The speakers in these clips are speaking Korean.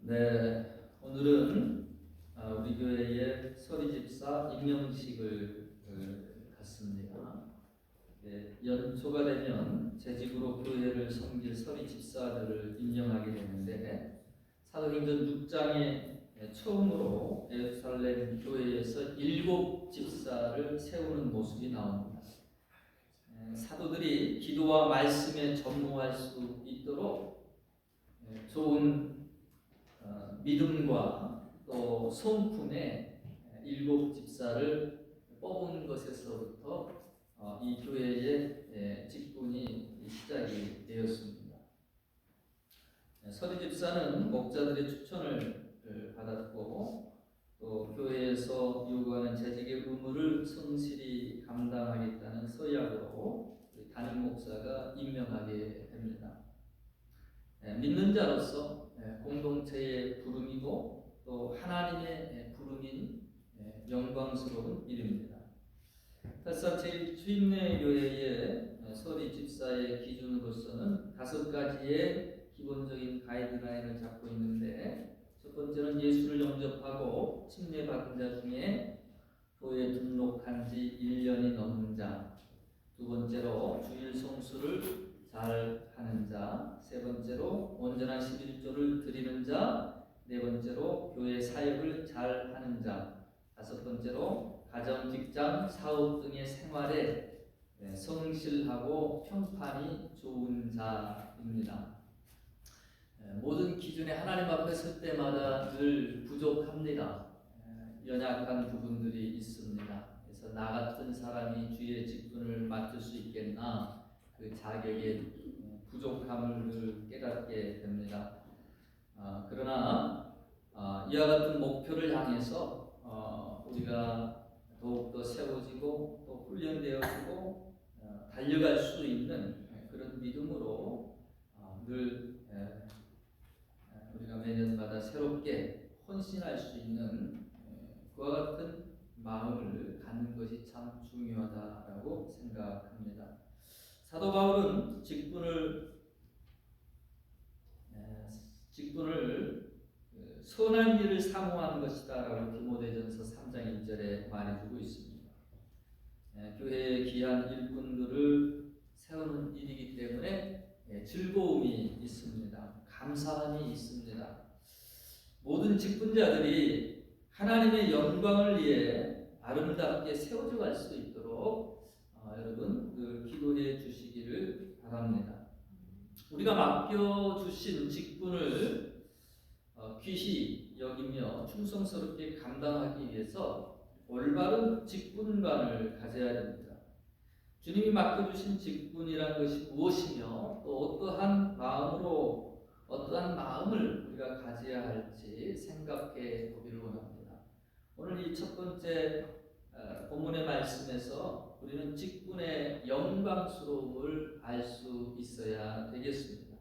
네, 오늘은 우리 교회의 서리 집사 임명식을 갖습니다. 네, 연초가 되면 재직으로 교회를 섬길 서리 집사들을 임명하게 되는데 사도행전 6장에 처음으로 예루살렘 교회에서 7 집사를 세우는 모습이 나옵니다. 사도들이 기도와 말씀에 전무할 수 있도록 좋은 믿음과 또 성품의 7 집사를 뽑은 것에서부터 이 교회의 직분이 시작이 되었습니다. 서리 집사는 목자들의 추천을 받았고 또 교회에서 요구하는 재직의 의무를 성실히 감당하겠다는 서약으로 담임 목사가 임명하게 됩니다. 믿는 자로서 공동체의 부름이고 또 하나님의 부름인 영광스러운 일입니다. 설사 제1주임내 교회의 서리 집사의 기준으로서는 5가지의 기본적인 가이드라인을 잡고 있는데, 첫 번째는 예수를 영접하고 침례받은 자 중에 교회에 등록한 지 1년이 넘은 자, 두 번째로 주일 성수를 잘 하는 자, 세 번째로 온전한 11조를 드리는 자, 네 번째로 교회 사역을 잘 하는 자, 다섯 번째로 가정, 직장, 사업 등의 생활에 성실하고 평판이 좋은 자입니다. 모든 기준에 하나님 앞에 설 때마다 늘 부족합니다. 연약한 부분들이 있습니다. 그래서 나 같은 사람이 주의 직분을 맡을 수 있겠나, 그 자격의 부족함을 늘 깨닫게 됩니다. 그러나 이와 같은 목표를 향해서 우리가 더욱더 세워지고 또 훈련되어지고 달려갈 수 있는 그런 믿음으로 늘 우리가 매년마다 새롭게 헌신할 수 있는 그와 같은 마음을 갖는 것이 참 중요하다라고 생각합니다. 사도 바울은 직분을 선한 일을 사모하는 것이다라고 디모데전서 3장 1절에 말해주고 있습니다. 교회의 귀한 일꾼들을 세우는 일이기 때문에 즐거움이 있습니다. 감사함이 있습니다. 모든 직분자들이 하나님의 영광을 위해 아름답게 세워져 갈 수 있도록 여러분 늘 기도해 주시기를 바랍니다. 우리가 맡겨주신 직분을 귀히 여기며 충성스럽게 감당하기 위해서 올바른 직분관을 가져야 됩니다. 주님이 맡겨주신 직분이란 것이 무엇이며 또 어떠한 마음을 우리가 가져야 할지 생각해 보기를 원합니다. 오늘 이 첫 번째 본문의 말씀에서 우리는 직분의 영광스러움을 알 수 있어야 되겠습니다.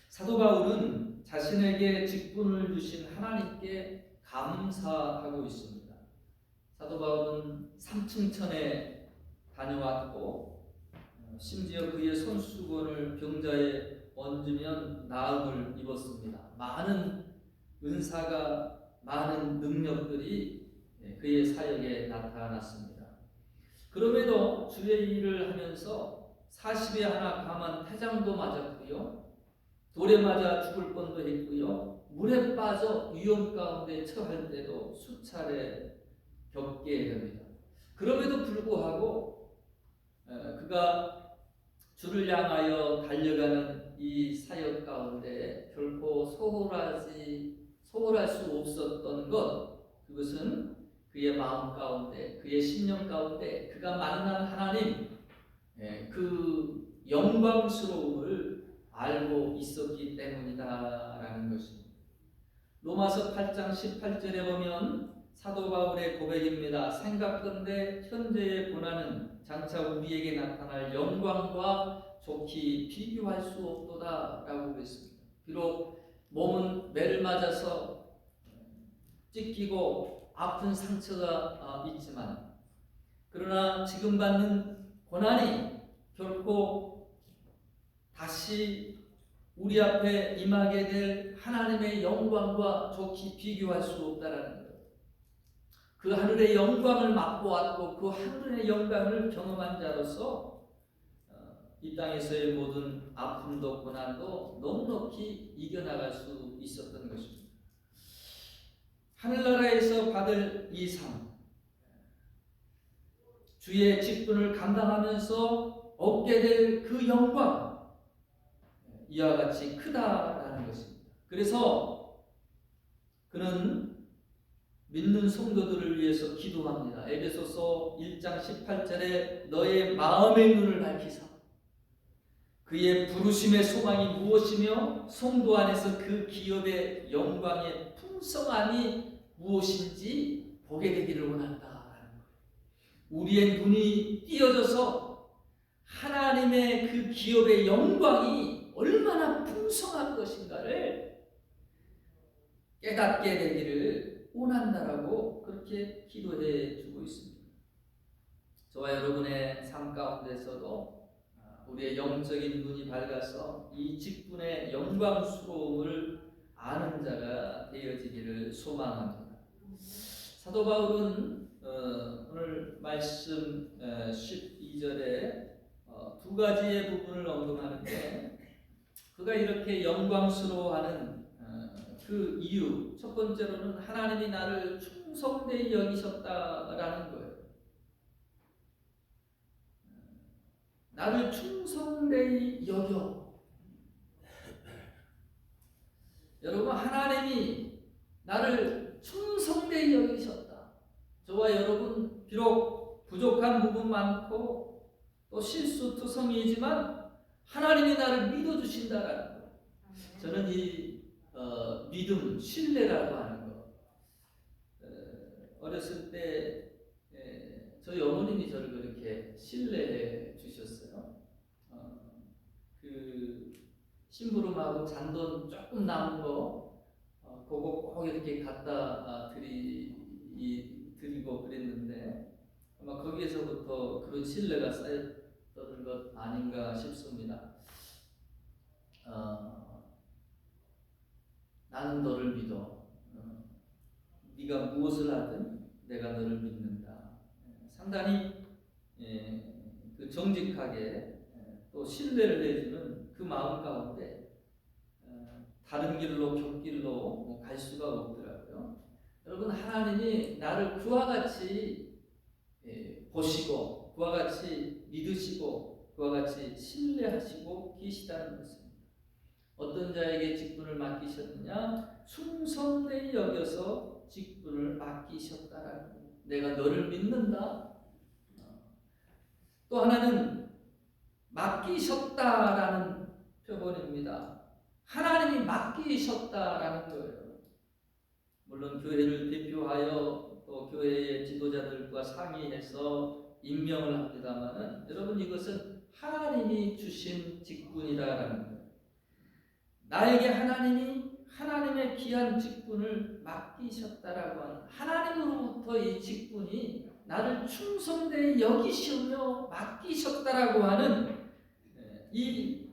사도 바울은 자신에게 직분을 주신 하나님께 감사하고 있습니다. 사도 바울은 삼층천에 다녀왔고 심지어 그의 손수건을 병자에 얹으면 나음을 입었습니다. 많은 은사가, 많은 능력들이 그의 사역에 나타났습니다. 그럼에도 주의 일을 하면서 40에 하나 감한 태장도 맞았고요, 돌에 맞아 죽을 뻔도 했고요, 물에 빠져 위험 가운데 처할 때도 수차례 겪게 됩니다. 그럼에도 불구하고 그가 주를 향하여 달려가는 이 사역 가운데 결코 소홀할 수 없었던 것, 그것은 그의 마음 가운데, 그의 신념 가운데 그가 만난 하나님, 그 영광스러움을 알고 있었기 때문이다라는 것입니다. 로마서 8장 18절에 보면 사도 바울의 고백입니다. 생각건대 현재의 고난은 장차 우리에게 나타날 영광과 좋게 비교할 수 없도다 라고 그랬습니다. 비록 몸은 매를 맞아서 찢기고 아픈 상처가 있지만, 그러나 지금 받는 고난이 결코 다시 우리 앞에 임하게 될 하나님의 영광과 좋게 비교할 수 없다라는 거예요. 그 하늘의 영광을 맛보았고 그 하늘의 영광을 경험한 자로서 이 땅에서의 모든 아픔도 고난도 넉넉히 이겨나갈 수 있었던 것입니다. 하늘나라에서 받을 이 상, 주의 직분을 감당하면서 얻게 될 그 영광, 이와 같이 크다라는 것입니다. 그래서 그는 믿는 성도들을 위해서 기도합니다. 에베소서 1장 18절에 너의 마음의 눈을 밝히사 그의 부르심의 소망이 무엇이며 성도 안에서 그 기업의 영광의 풍성함이 무엇인지 보게 되기를 원한다라는 거예요. 우리의 눈이 띄어져서 하나님의 그 기업의 영광이 얼마나 풍성한 것인가를 깨닫게 되기를 원한다라고 그렇게 기도해 주고 있습니다. 저와 여러분의 삶 가운데서도 우리의 영적인 눈이 밝아서 이 직분의 영광스러움을 아는 자가 되어지기를 소망합니다. 사도 바울은 오늘 말씀 12절에 두 가지의 부분을 언급하는데 그가 이렇게 영광스러워하는 그 이유, 첫 번째로는 하나님이 나를 충성되이 여기셨다라는 거예요. 나를 충성되이 여겨. 여러분, 하나님이 나를 충성되이 여기셨다. 저와 여러분 비록 부족한 부분 많고 또 실수투성이지만 하나님이 나를 믿어주신다라는 거예요. 저는 이 믿음, 신뢰라고 하는 거, 어렸을 때 저희 어머님이 저를 그렇게 신뢰해 주셨어요. 그 심부름하고 잔돈 조금 남은 거 그거 꼭 이렇게 갖다 드리고 그랬는데 아마 거기에서부터 그런 신뢰가 쌓였던 것 아닌가 싶습니다. 나는 너를 믿어. 네가 무엇을 하든 내가 너를 믿는다. 상당히 그 정직하게 또 신뢰를 내주는 그 마음 가운데 다른 길로 곁길로 갈 수가 없더라고요. 여러분, 하나님이 나를 그와 같이 보시고 그와 같이 믿으시고 그와 같이 신뢰하시고 계시다는 것입니다. 어떤 자에게 직분을 맡기셨느냐? 충성되이 여겨서 직분을 맡기셨다라는 거예요. 내가 너를 믿는다. 또 하나는 맡기셨다라는 표본입니다. 하나님이 맡기셨다라는 거예요. 물론 교회를 대표하여 또 교회의 지도자들과 상의해서 임명을 합니다만은 여러분, 이것은 하나님이 주신 직분이라는 거예요. 나에게 하나님이 하나님의 귀한 직분을 맡기셨다라고 하는, 하나님으로부터 이 직분이 나를 충성되이 여기시며 맡기셨다라고 하는 이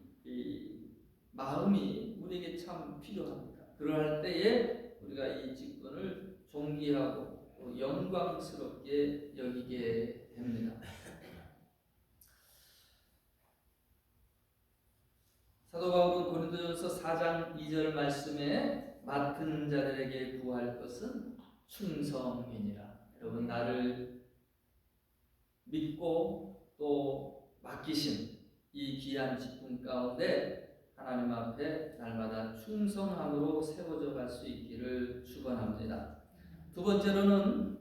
마음이 우리에게 참 필요합니다. 그러할 때에 우리가 이 직분을 존귀하고 영광스럽게 여기게 됩니다. 사도 바울은 고린도전서 4장 2절 말씀에 맡은 자들에게 구할 것은 충성이니라. 여러분, 나를 믿고 또 맡기신 이 귀한 직분 가운데 하나님 앞에 날마다 충성함으로 세워져 갈 수 있기를 축원합니다. 두 번째로는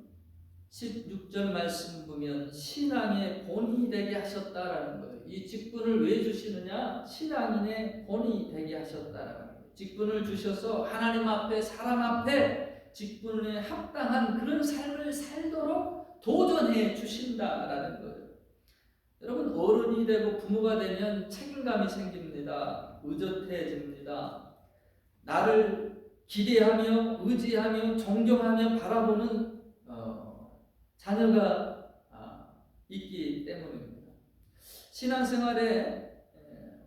16절 말씀 보면 신앙의 본이 되게 하셨다라는 거예요. 이 직분을 왜 주시느냐? 신앙인의 본이 되게 하셨다라는 거예요. 직분을 주셔서 하나님 앞에, 사람 앞에 직분에 합당한 그런 삶을 살도록 도전해 주신다라는 거예요. 여러분, 어른이 되고 부모가 되면 책임감이 생깁니다. 의젓해집니다. 나를 기대하며 의지하며 존경하며 바라보는 자녀가 있기 때문입니다. 신앙생활에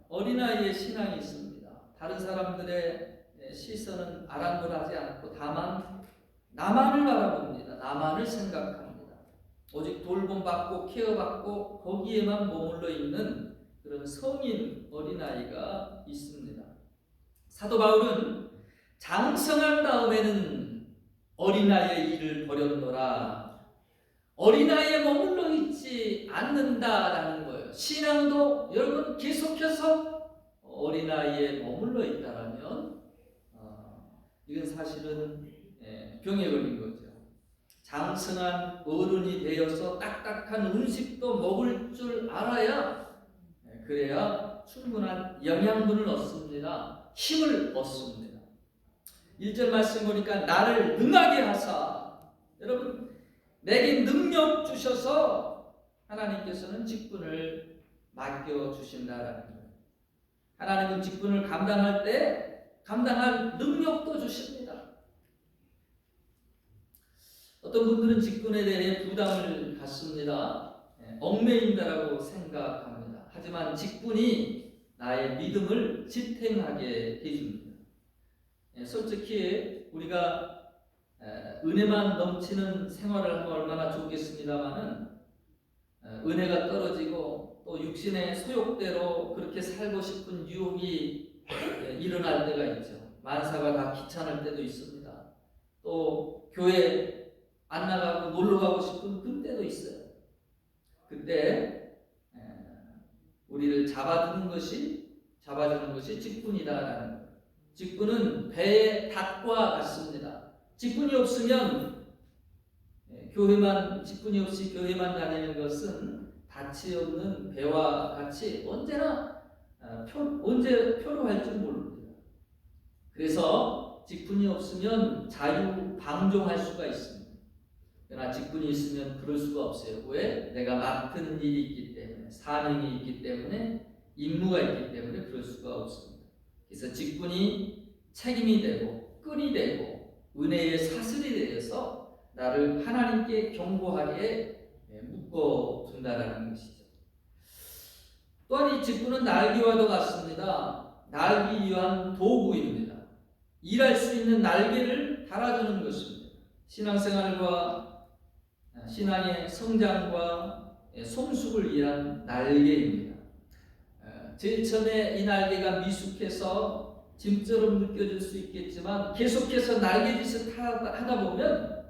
어린아이의 신앙이 있습니다. 다른 사람들의 시선은 아랑곳하지 않고 다만 나만을 바라봅니다. 나만을 생각합니다. 오직 돌봄받고 케어받고 거기에만 머물러 있는 그런 성인 어린아이가 있습니다. 사도 바울은 장성한 다음에는 어린아이의 일을 버렸노라. 어린아이에 머물러 있지 않는다라는 거예요. 신앙도 여러분 계속해서 어린아이에 머물러 있다라면 이건 사실은 병에 걸린 거죠. 장성한 어른이 되어서 딱딱한 음식도 먹을 줄 알아야 그래야 충분한 영양분을 얻습니다. 힘을 얻습니다. 1절 말씀 보니까 나를 능하게 하사, 여러분 내게 능력 주셔서 하나님께서는 직분을 맡겨주신다라는 거예요. 하나님은 직분을 감당할 때 감당할 능력도 주십니다. 어떤 분들은 직분에 대해 부담을 갖습니다. 얽매인다라고 생각합니다. 하지만 직분이 나의 믿음을 지탱하게 해줍니다. 솔직히 우리가 은혜만 넘치는 생활을 하면 얼마나 좋겠습니다마는 은혜가 떨어지고 또 육신의 소욕대로 그렇게 살고 싶은 유혹이 일어날 때가 있죠. 만사가 다 귀찮을 때도 있습니다. 또 교회 안 나가고 놀러 가고 싶은 그때도 있어요. 그때 우리를 잡아주는 것이 직분이다라는 거예요. 직분은 배의 닷과 같습니다. 직분이 없으면 직분이 없이 교회만 다니는 것은 닻이 없는 배와 같이 언제나 언제 표류할 줄 모릅니다. 그래서 직분이 없으면 자유방종할 수가 있습니다. 그러나 직분이 있으면 그럴 수가 없어요. 왜? 내가 맡은 일이 있기 때문에, 사명이 있기 때문에, 임무가 있기 때문에 그럴 수가 없습니다. 그래서 직분이 책임이 되고 끈이 되고 은혜의 사슬이 되어서 나를 하나님께 견고하게 묶어둔다라는 것이죠. 또한 이 직분은 날개와도 같습니다. 날기 위한 도구입니다. 일할 수 있는 날개를 달아주는 것입니다. 신앙생활과 신앙의 성장과 성숙을 위한 날개입니다. 제일 처음에 이 날개가 미숙해서 짐처럼 느껴질 수 있겠지만 계속해서 날개짓을 하다 보면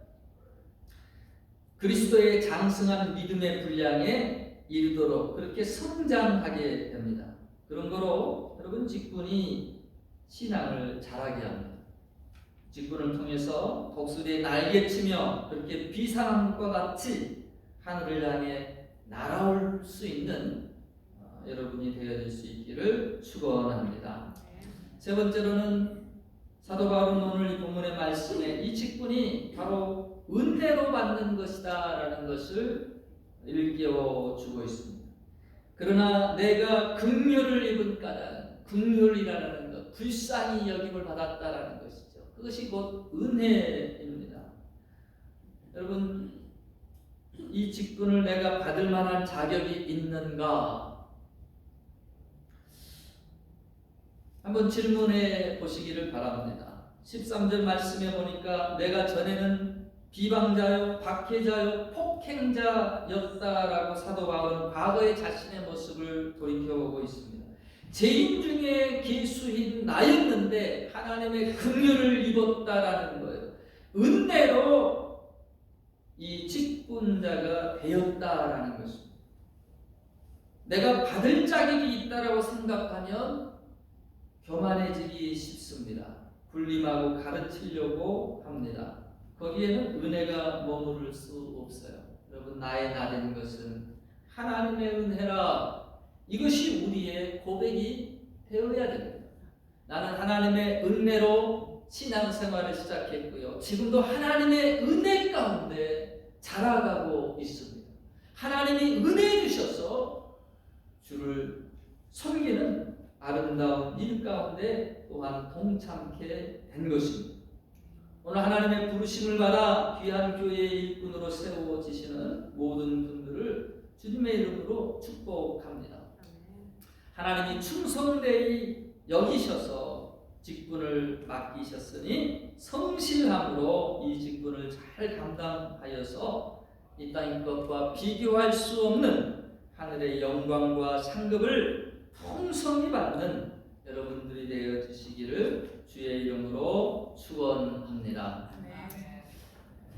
그리스도의 장성한 믿음의 분량에 이르도록 그렇게 성장하게 됩니다. 그런 거로 여러분 직분이 신앙을 자라게 합니다. 직분을 통해서 독수리의 날개치며 그렇게 비상함과 같이 하늘을 향해 날아올 수 있는 여러분이 되어질 수 있기를 축원합니다. 세 번째로는 사도 바울은 오늘 이 본문의 말씀에 이 직분이 바로 은혜로 받는 것이다라는 것을 일깨워 주고 있습니다. 그러나 내가 긍휼을 입은 까닭, 긍휼이라는 것, 불쌍히 여김을 받았다라는 것이죠. 그것이 곧 은혜입니다. 여러분, 이 직분을 내가 받을 만한 자격이 있는가? 한번 질문해 보시기를 바랍니다. 13절 말씀에 보니까 내가 전에는 비방자요, 박해자요, 폭행자였다라고 사도 바울은 과거의 자신의 모습을 돌이켜보고 있습니다. 죄인 중에 기수인 나였는데 하나님의 긍휼을 입었다라는 거예요. 은혜로 이 직분자가 되었다라는 것입니다. 내가 받을 자격이 있다라고 생각하면 교만해지기 쉽습니다. 군림하고 가르치려고 합니다. 거기에는 은혜가 머무를 수 없어요. 여러분, 나의 나된 것은 하나님의 은혜라. 이것이 우리의 고백이 되어야 됩니다. 나는 하나님의 은혜로 신앙생활을 시작했고요. 지금도 하나님의 은혜 가운데 자라가고 있습니다. 하나님이 은혜 주셔서 주를 섬기는 아름다운 일 가운데 또한 동참케 된 것입니다. 오늘 하나님의 부르심을 받아 귀한 교회의 일꾼으로 세워지시는 모든 분들을 주님의 이름으로 축복합니다. 하나님이 충성되이 여기셔서 직분을 맡기셨으니 성실함으로 이 직분을 잘 감당하여서 이 땅의 것과 비교할 수 없는 하늘의 영광과 상급을 풍성히 받는 여러분들이 되어지시기를